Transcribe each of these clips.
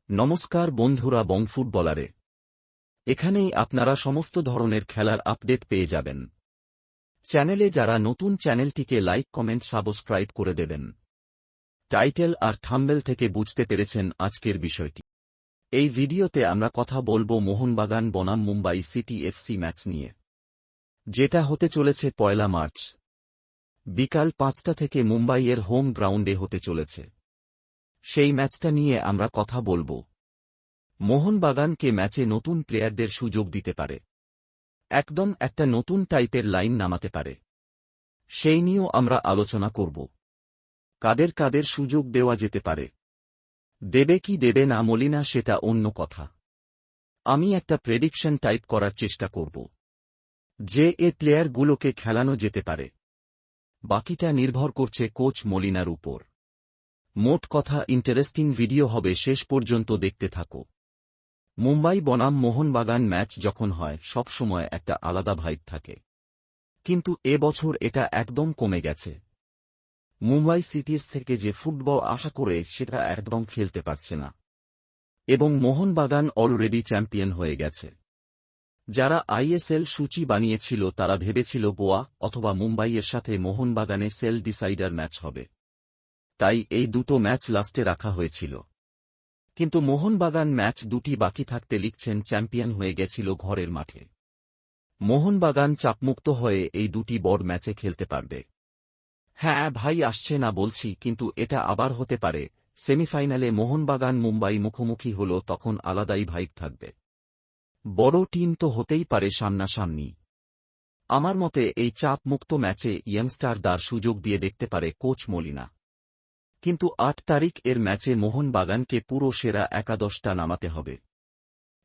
নমস্কার বন্ধুরা বং ফুটবলারে। এখানেই আপনারা সমস্ত ধরনের খেলার আপডেট পেয়ে যাবেন। চ্যানেলে যারা নতুন চ্যানেলটিকে লাইক কমেন্ট সাবস্ক্রাইব করে দেবেন। টাইটেল আর থাম্বনেল থেকে বুঝতে পেরেছেন আজকের বিষয়টি। এই ভিডিওতে আমরা কথা বলবো মোহনবাগান বনাম মুম্বাই সিটি এফসি ম্যাচ নিয়ে, যেটা হতে চলেছে 1 মার্চ বিকাল 5টা থেকে মুম্বাইয়ের হোম গ্রাউন্ডে হতে চলেছে। সেই ম্যাচটা নিয়ে আমরা কথা বলবো। মোহনবাগানকে ম্যাচে নতুন প্লেয়ারদের সুযোগ দিতে পারে, একদম একটা নতুন টাইপের লাইন নামাতে পারে, সেই নিয়েও আমরা আলোচনা করব। কাদের কাদের সুযোগ দেওয়া যেতে পারে, দেবে কি দেবে না মলিনা সেটা অন্য কথা। আমি একটা প্রেডিকশন টাইপ করার চেষ্টা করব যে এ প্লেয়ারগুলোকে খেলানো যেতে পারে। বাকিটা নির্ভর করছে কোচ মলিনার উপর। মোট কথা ইন্টারেস্টিং ভিডিও হবে, শেষ পর্যন্ত দেখতে থাকো। মুম্বাই বনাম মোহনবাগান ম্যাচ যখন হয় সব সময় একটা আলাদা ভাইব থাকে, কিন্তু এবছর এটা একদম কমে গেছে। মুম্বাই সিটিজ থেকে যে ফুটবল আশা করে সেটা একদম খেলতে পারছে না, এবং মোহনবাগান অলরেডি চ্যাম্পিয়ন হয়ে গেছে। যারা আইএসএল সূচি বানিয়েছিল তারা ভেবেছিল গোয়া অথবা মুম্বাইয়ের সাথে মোহনবাগানে সেল ডিসাইডার ম্যাচ হবে, তাই এই দুটো ম্যাচ লাস্টে রাখা হয়েছিল। কিন্তু মোহনবাগান ম্যাচ দুটি বাকি থাকতে লিখছেন চ্যাম্পিয়ন হয়ে গেছিল ঘরের মাঠে। মোহনবাগান চাপমুক্ত হয়ে এই দুটি বড় ম্যাচে খেলতে পারবে। হ্যাঁ ভাই আসছে না বলছি, কিন্তু এটা আবার হতে পারে সেমিফাইনালে মোহনবাগান মুম্বাই মুখোমুখি হল, তখন আলাদাই ভাইব থাকবে। বড় টিম তো হতেই পারে সামনাসামনি। আমার মতে এই চাপমুক্ত ম্যাচে ইয়ংস্টারদের সুযোগ দিয়ে দেখতে পারে কোচ মলিনা। কিন্তু 8 তারিখ এর ম্যাচে মোহনবাগানকে পুরো সেরা একাদশটা নামাতে হবে,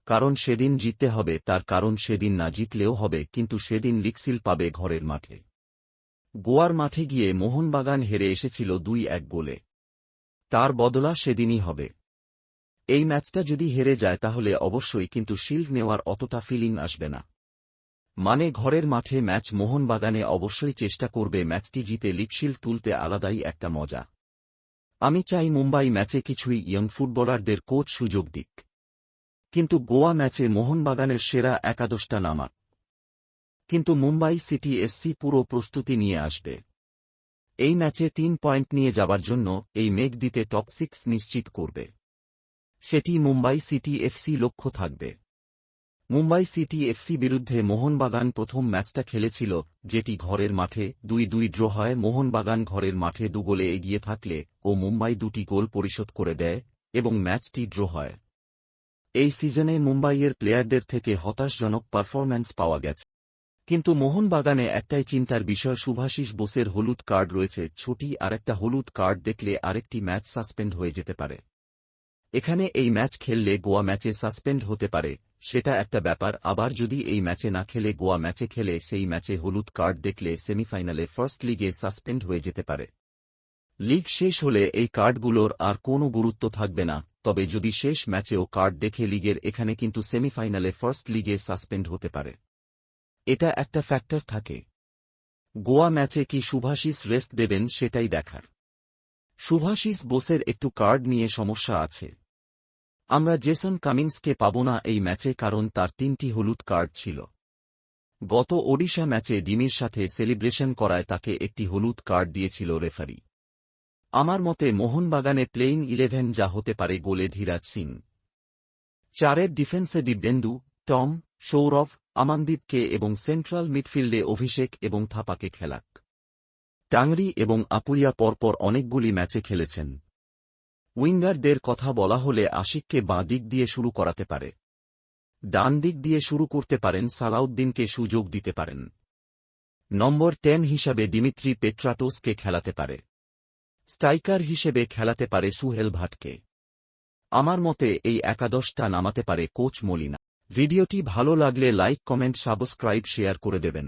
কারণ সেদিন জিততে হবে। তার কারণ সেদিন না জিতলেও হবে, কিন্তু সেদিন লিগশিল পাবে ঘরের মাঠে। গোয়ার মাঠে গিয়ে মোহনবাগান হেরে এসেছিল 2-1 গোলে, তার বদলা সেদিনই হবে। এই ম্যাচটা যদি হেরে যায় তাহলে অবশ্যই কিন্তু শিল্ড নেওয়ার অতটা ফিলিং আসবে না। মানে ঘরের মাঠে ম্যাচ মোহনবাগানে অবশ্যই চেষ্টা করবে ম্যাচটি জিতে লিগশিল্ড তুলতে, আলাদাই একটা মজা। আমি চাই মুম্বাই ম্যাচে কিছুই ইয়ং ফুটবলারদের কোচ সুযোগ দিক, কিন্তু গোয়া ম্যাচে মোহনবাগানের সেরা একাদশটা নামাক। কিন্তু মুম্বাই সিটি এসসি পুরো প্রস্তুতি নিয়ে আসবে এই ম্যাচে 3 পয়েন্ট নিয়ে যাবার জন্য। এই মেঘ দিতে টপ 6 নিশ্চিত করবে, সেটি মুম্বাই সিটি এফসি লক্ষ্য থাকবে। মুম্বাই সিটি এফসি বিরুদ্ধে মোহনবাগান প্রথম ম্যাচটা খেলেছিল, যেটি ঘরের মাঠে 2-2 ড্র হয়। মোহনবাগান ঘরের মাঠে 2 গোলে এগিয়ে থাকলে ও মুম্বাই 2টি গোল পরিশোধ করে দেয় এবং ম্যাচটি ড্র হয়। এই সিজনে মুম্বাইয়ের প্লেয়ারদের থেকে হতাশজনক পারফরম্যান্স পাওয়া গেছে, কিন্তু মোহনবাগানে একটাই চিন্তার বিষয়, শুভাশিস বোসের হলুদ কার্ড রয়েছে। ছোটি আরেকটা হলুদ কার্ড দেখলে আরেকটি ম্যাচ সাসপেন্ড হয়ে যেতে পারে। এখানে এই ম্যাচ খেললে গোয়া ম্যাচে সাসপেন্ড হতে পারে, সেটা একটা ব্যাপার। আবার যদি এই ম্যাচে না খেলে গোয়া ম্যাচে খেলে, সেই ম্যাচে হলুদ কার্ড দেখলে সেমিফাইনালে ফার্স্ট লিগে সাসপেন্ড হয়ে যেতে পারে। লিগ শেষ হলে এই কার্ডগুলোর আর কোনো গুরুত্ব থাকবে না, তবে যদি শেষ ম্যাচেও কার্ড দেখে লিগের এখানে কিন্তু সেমিফাইনালে ফার্স্ট লিগে সাসপেন্ড হতে পারে। এটা একটা ফ্যাক্টর থাকে। গোয়া ম্যাচে কি শুভাশিস রেস্ট দেবেন সেটাই দেখার। শুভাশিস বোসের একটু কার্ড নিয়ে সমস্যা আছে। আমরা জেসন কামিন্সকে পাব না এই ম্যাচে, কারণ তার 3টি হলুদ কার্ড ছিল। গত ওডিশা ম্যাচে ডিমির সাথে সেলিব্রেশন করায় তাকে একটি হলুদ কার্ড দিয়েছিল রেফারি। আমার মতে মোহনবাগানে প্লেইং 11 যা হতে পারে: গোলে ধীরাজ সিং, 4 ডিফেন্সে দিব্যেন্দু, টম, সৌরভ, আমানদীপকে এবং সেন্ট্রাল মিডফিল্ডে অভিষেক এবং থাপাকে খেলাক। টাংরি এবং আপুলিয়া পরপর অনেকগুলি ম্যাচে খেলেছেন। উইঙ্গারদের কথা বলা হলে আশিককে বাঁ দিক দিয়ে শুরু করাতে পারে, ডান দিক দিয়ে শুরু করতে পারেন, সালাউদ্দিনকে সুযোগ দিতে পারেন। নম্বর 10 হিসাবে দিমিত্রি পেট্রাটোসকে খেলাতে পারে, স্ট্রাইকার হিসেবে খেলাতে পারে সুহেল ভাটকে। আমার মতে এই একাদশটা নামাতে পারে কোচ মলিনা। ভিডিওটি ভালো লাগলে লাইক কমেন্ট সাবস্ক্রাইব শেয়ার করে দেবেন।